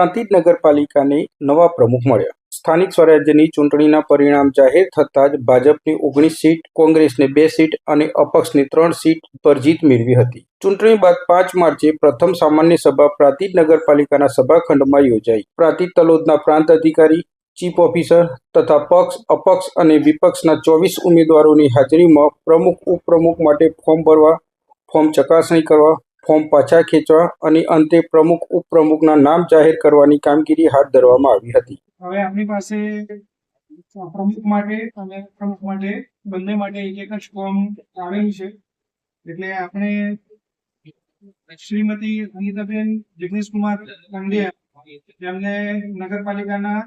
પ્રાંતિજ નગરપાલિકાને નવા પ્રમુખ મળ્યા. સ્થાનિક સ્વરાજ્યની ચૂંટણીના પરિણામ જાહેર થતાં જ ભાજપની 19 સીટ, કોંગ્રેસને 2 સીટ અને અપક્ષની 3 સીટ પર જીત મેળવી હતી. ચૂંટણી બાદ 5 માર્ચે પ્રથમ સામાન્ય સભા પ્રાંતિજ નગરપાલિકાના સભાખંડમાં યોજાઈ. પ્રાંતિજ તલોદના પ્રાંત અધિકારી, ચીફ ઓફિસર તથા પક્ષ, અપક્ષ અને વિપક્ષના 24 ઉમેદવારોની હાજરીમાં પ્રમુખ, ઉપપ્રમુખ માટે ફોર્મ ભરવા, ફોર્મ ચકાસણી કરવા, ફોર્મ પાછા ખેંચવા અને અંતે પ્રમુખ, ઉપપ્રમુખના નામ જાહેર કરવાની કામગીરી હાથ ધરવામાં આવી હતી. હવે આપણી પાસે પ્રમુખ માટે અને ઉપપ્રમુખ માટે બંને માટે એક જ ફોર્મ આવેલું છે. એટલે આપણે શ્રીમતી અનિતાબેન જિગ્નેશકુમાર પંડ્યા તેમને નગરપાલિકાના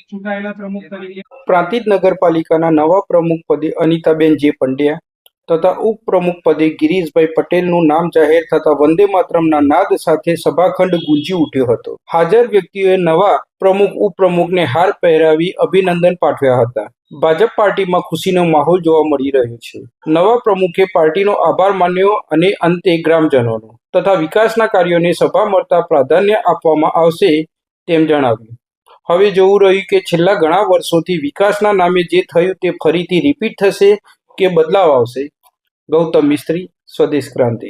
ચૂંટાયેલા પ્રમુખ તરીકે પ્રાંતિજ નગરપાલિકાના નવા પ્રમુખ પદે અનિતાબેન જે પંડ્યા તથા ઉપપ્રમુખ પદે ગિરીશભાઈ પટેલનું નામ જાહેર થતા વંદે માતરમના નાદ સાથે સભાખંડ ગુંજી ઉઠ્યો હતો. હાજર વ્યક્તિઓએ નવા પ્રમુખ, ઉપપ્રમુખને હાર પહેરાવી અભિનંદન પાઠવ્યા હતા. ભાજપ પાર્ટીમાં ખુશીનો માહોલ જોવા મળી રહ્યો છે. નવા પ્રમુખે પાર્ટીનો આભાર માન્યો અને અંતે ગ્રામજનોનો તથા વિકાસના કાર્યોને સભા મળતા પ્રાધાન્ય આપવામાં આવશે તેમ જણાવ્યું. હવે જોવું રહ્યું કે છેલ્લા ઘણા વર્ષોથી વિકાસના નામે જે થયું તે ફરીથી રિપીટ થશે કે બદલાવ આવશે. ગૌતમ મિસ્ત્રી, સ્વદેશ ક્રાંતિ.